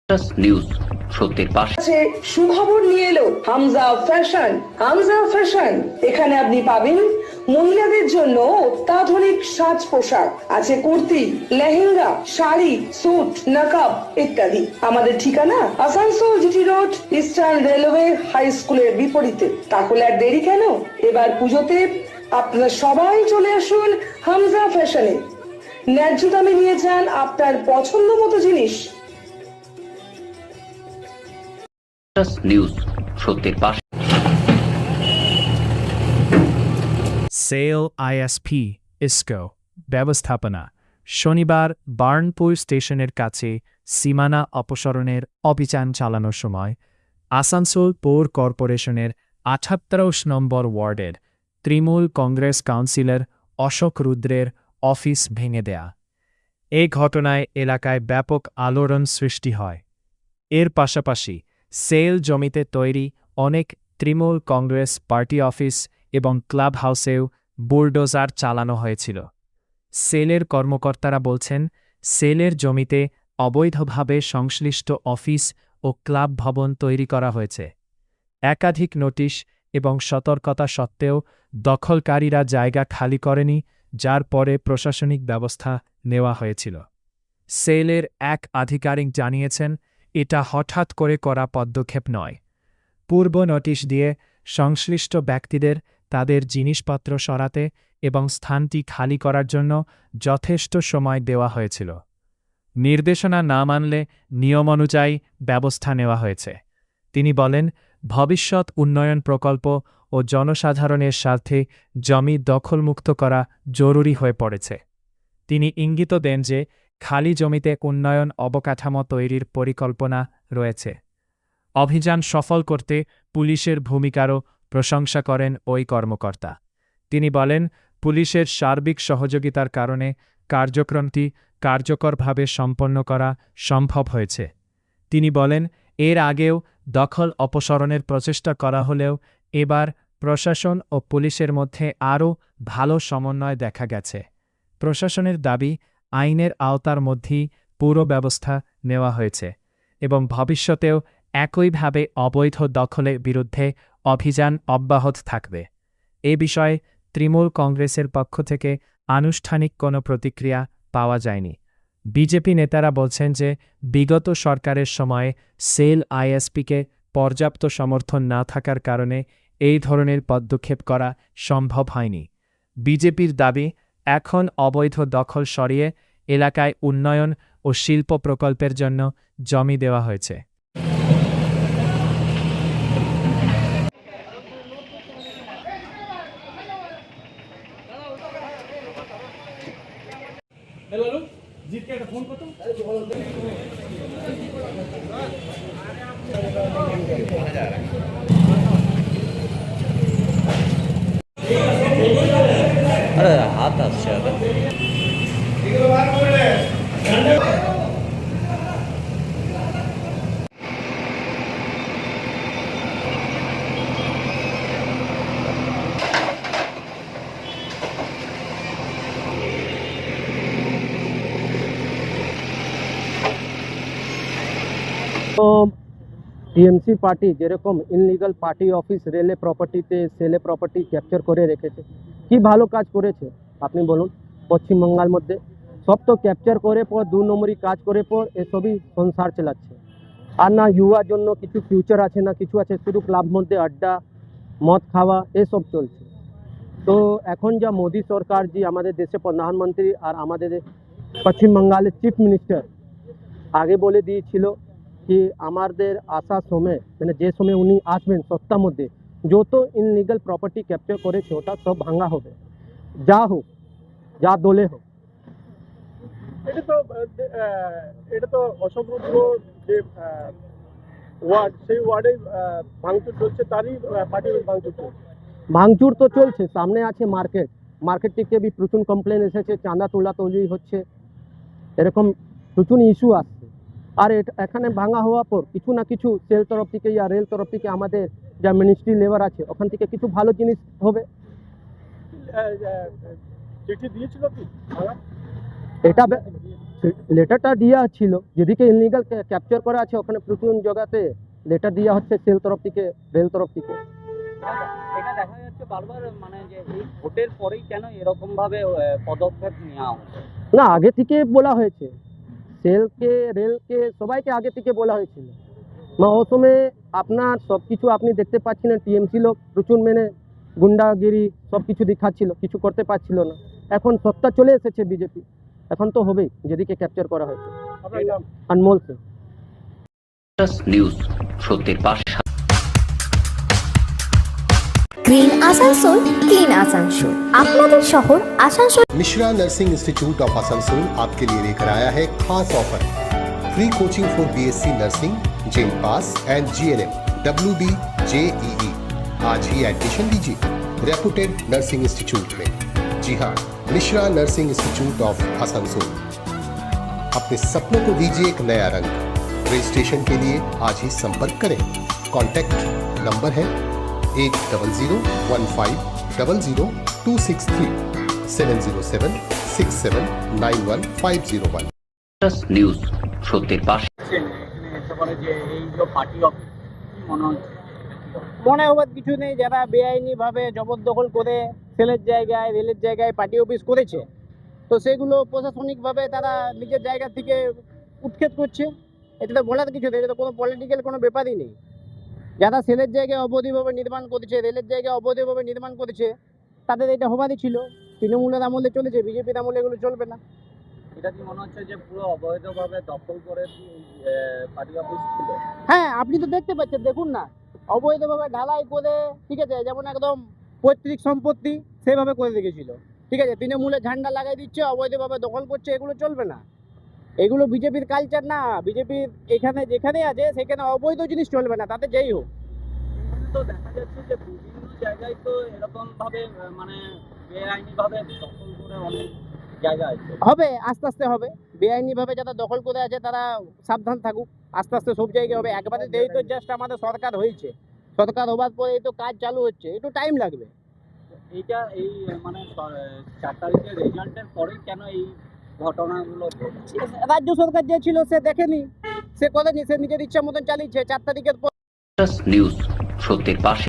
News সত্যের পাশে। সুখবর নিয়ে এলো হামজা ফ্যাশন। হামজা ফ্যাশন, এখানে আপনি পাবেন মহিলাদের জন্য অত্যাধুনিক সাজ পোশাক, আছে কুর্তি, লেহেঙ্গা, শাড়ি, স্যুট, নকাব ইত্যাদি। আমাদের ঠিকানা Asansol GT road, Eastern railway high স্কুলের বিপরীতে। তাহলে আর দেরি কেন, এবার পুজোতে আপনারা সবাই চলে আসুন হামজা ফ্যাশনে। ন্যায্য দামে নিয়ে যান আপনার পছন্দ মতো জিনিস। নিউজ সত্যের পাশে। সেল আইএসপি ইসকো ব্যবস্থাপনা শনিবার বার্নপুর স্টেশনের কাছে সীমানা অপসারণের অভিযান চালানোর সময় আসানসোল পৌর কর্পোরেশনের ৭৮ নম্বর ওয়ার্ডের তৃণমূল কংগ্রেস কাউন্সিলর অশোক রুদ্রের অফিস ভেঙে দেয়া। এই ঘটনায় এলাকায় ব্যাপক আলোড়ন সৃষ্টি হয়। এর পাশাপাশি সেল জমিতে তৈরি অনেক তৃণমূল কংগ্রেস পার্টি অফিস এবং ক্লাব হাউসেও বুলডোজার চালানো হয়েছিল। সেলের কর্মকর্তারা বলছেন, সেলের জমিতে অবৈধভাবে সংশ্লিষ্ট অফিস ও ক্লাব ভবন তৈরি করা হয়েছে। একাধিক নোটিশ এবং সতর্কতা সত্ত্বেও দখলকারীরা জায়গা খালি করেনি, যার পরে প্রশাসনিক ব্যবস্থা নেওয়া হয়েছিল। সেলের এক আধিকারিক জানিয়েছেন, এটা হঠাৎ করে করা পদক্ষেপ নয়। পূর্ব নোটিশ দিয়ে সংশ্লিষ্ট ব্যক্তিদের তাদের জিনিসপত্র সরাতে এবং স্থানটি খালি করার জন্য যথেষ্ট সময় দেওয়া হয়েছিল। নির্দেশনা না মানলে নিয়ম অনুযায়ী ব্যবস্থা নেওয়া হয়েছে। তিনি বলেন, ভবিষ্যৎ উন্নয়ন প্রকল্প ও জনসাধারণের স্বার্থে জমি দখলমুক্ত করা জরুরি হয়ে পড়েছে। তিনি ইঙ্গিত দেন যে খালি জমিতে উন্নয়ন অবকাঠামো তৈরির পরিকল্পনা রয়েছে। অভিযান সফল করতে পুলিশের ভূমিকারও প্রশংসা করেন ওই কর্মকর্তা। তিনি বলেন, পুলিশের সার্বিক সহযোগিতার কারণে কার্যক্রমটি কার্যকরভাবে সম্পন্ন করা সম্ভব হয়েছে। তিনি বলেন, এর আগেও দখল অপসারণের প্রচেষ্টা করা হলেও এবার প্রশাসন ও পুলিশের মধ্যে আরও ভালো সমন্বয় দেখা গেছে। প্রশাসনের দাবি, আইনের আওতার মধ্যেই পুরো ব্যবস্থা নেওয়া হয়েছে এবং ভবিষ্যতেও একইভাবে অবৈধ দখলের বিরুদ্ধে অভিযান অব্যাহত থাকবে। এ বিষয়ে তৃণমূল কংগ্রেসের পক্ষ থেকে আনুষ্ঠানিক কোনো প্রতিক্রিয়া পাওয়া যায়নি। বিজেপি নেতারা বলছেন যে বিগত সরকারের সময়ে সেল আইএসপিকে পর্যাপ্ত সমর্থন না থাকার কারণে এই ধরনের পদক্ষেপ করা সম্ভব হয়নি। বিজেপির দাবি, এখন অবৈধ দখল সরিয়ে এলাকায় উন্নয়ন ও শিল্প প্রকল্পের জন্য জমি দেওয়া হয়েছে। अरे हाथ আসছে টিএমসি পার্টি যেরকম ইনলিগাল পার্টি অফিস রেলে প্রপার্টিতে সেলে প্রপার্টি ক্যাপচার করে রেখেছে, কি ভালো কাজ করেছে আপনি বলুন। পশ্চিমবঙ্গের মধ্যে সব তো ক্যাপচার করে পর ২ নম্বরই কাজ করে পর এসবই সংসার চালাচ্ছে। আর না যুবার জন্য কিছু ফিউচার আছে না কিছু আছে, শুধু ক্লাব মধ্যে আড্ডা, মদ খাওয়া এসব চলছে। তো এখন যা মোদী সরকার, যে আমাদের দেশে প্রধানমন্ত্রী আর আমাদের পশ্চিমবঙ্গের চিফ মিনিস্টার আগে বলে দিয়েছিল কি আমাদের আসার সময়, মানে যে সময় উনি আসবেন সপ্তাহের মধ্যে যত ইনলিগাল প্রপার্টি ক্যাপচার করেছে ওটা সব ভাঙা হবে, যা হোক, যা দলে হোক। এটা তো অশোক রুদ্র যে ওয়ার্ড, সেই ওয়ার্ডে ভাঙচুর চলছে, তারই পার্টির ভাঙচুর চলছে। ভাঙচুর তো চলছে, সামনে আছে মার্কেট থেকে भी প্রচুর কমপ্লেন এসেছে, চাঁদা তোলাতুলি হচ্ছে, এরকম প্রচুর ইস্যু আসছে। আর এখানে ভাঙা হওয়ার পর কিছু না কিছু সেল তরফ থেকে या রেল তরফ থেকে আমাদের যা মিনিস্ট্রি লেবার আছে ওখান থেকে কিছু ভালো জিনিস হবে। চিঠি দিয়েছিল কি এটা লেটারটা দেওয়া ছিল, যেদিকে ইনলিগাল ক্যাপচার করা আছে ওখানে প্রচুর জায়গাতে লেটার দেওয়া হচ্ছে সেল তরফ থেকে, রেল তরফ থেকে। এটা দেখা যাচ্ছে বারবার মানে যে এই ভোটের পরেই কেন এরকম ভাবে পদক্ষেপ নেওয়া হচ্ছে? না, আগে থেকে বলা হয়েছে, সেলকে রেলকে সবাইকে আগে থেকে বলা হয়েছিল। মৌসুমে আপনার সব কিছু আপনি দেখতে পাচ্ছিলেন, টিএমসি লোক প্রচুর মেনে গুন্ডাগিরি সব কিছু দেখাচ্ছিল, কিছু করতে পারছিল না। এখন সত্তা চলে এসেছে বিজেপি, এখন তো হবেই যেদিকে ক্যাপচার করা হয়েছে। আপনার নাম? আনমোল সিং। নিউজ, সত্যের পাশে। গ্রিন আসানসোল, ক্লিন আসানসোল, আপনাদের শহর Asansol. Mishra nursing institute of Asansol आपके लिए लेकर आया है खास offer. Free coaching for BSc nursing, जेम pass and GNM, WD, JEE। आज ही एडमिशन लीजिए रेपुटेड नर्सिंग इंस्टीट्यूट में। जी हाँ, Mishra nursing institute of Asansol. अपने सपनों को दीजिए एक नया रंग। रजिस्ट्रेशन के लिए आज ही संपर्क करें। कॉन्टैक्ट नंबर है 8015000263 70767911501। নিউজ, সত্যের পাশে। এসে পরে যে এই যে পার্টি অফিস, কি মনে হচ্ছে? মনে হবার কিছু নেই, যারা বেআইনিভাবে জবরদখল করে সেলের জায়গায় রেলের জায়গায় পার্টি অফিস করেছে, তো সেগুলো প্রশাসনিকভাবে তারা নিজের জায়গা থেকে উৎক্ষেপ করছে। এটা তো বলার কিছু নেই, এটা তো কোনো পলিটিক্যাল কোনো ব্যাপারই নেই। যারা সেলের জায়গায় অবৈধভাবে নির্মাণ করেছে, রেলের জায়গায় অবৈধভাবে নির্মাণ করেছে, তাদের এটা হবারই ছিল। তৃণমূলের আমলে চলেছে, বিজেপির আমলে এগুলো চলবে না। এটা কি মনে হচ্ছে যে পুরো অবৈধভাবে দখল করে পার্টি অফিস ছিল? হ্যাঁ, আপনি তো দেখতে পাচ্ছেন, দেখুন না, অবৈধভাবে ঢালাই করে, ঠিক আছে, যেমন একদম পৈতৃক সম্পত্তি সেভাবে করে রেখেছিল, ঠিক আছে, তৃণমূলে ঝান্ডা লাগাই দিচ্ছে, অবৈধভাবে দখল করছে, এগুলো চলবে না। এগুলো বিজেপির কালচার না। বিজেপির এখানে যেখানে আছে সেখানে অবৈধ জিনিস চলবে না, তাতে যেই হোক। তো দেখা যাচ্ছে যে বিভিন্ন জায়গায় তো এরকম ভাবে মানে বেআইনিভাবে দখল করে অনেক জায়গা আছে। হবে, আস্তে আস্তে হবে। বেআইনিভাবে যারা দখল করে আছে তারা সাবধান থাকুক, আস্তে আস্তে সব জায়গায় হবে। একবারে এই তো জাস্ট আমাদের সরকার হয়েছে, সরকার হবার পরে এই তো কাজ চালু হচ্ছে, একটু টাইম লাগবে। এইটা এই মানে 4 তারিখের রেজাল্টের পরেই কেন এই ঘটনাগুলো ঘটছে? রাজ্য সরকার যে ছিল সে দেখেনি, সে করেনি, সে নিজের ইচ্ছা মতন চালিয়েছে। 4 তারিখের পর নিউজ, সত্যের পাশে।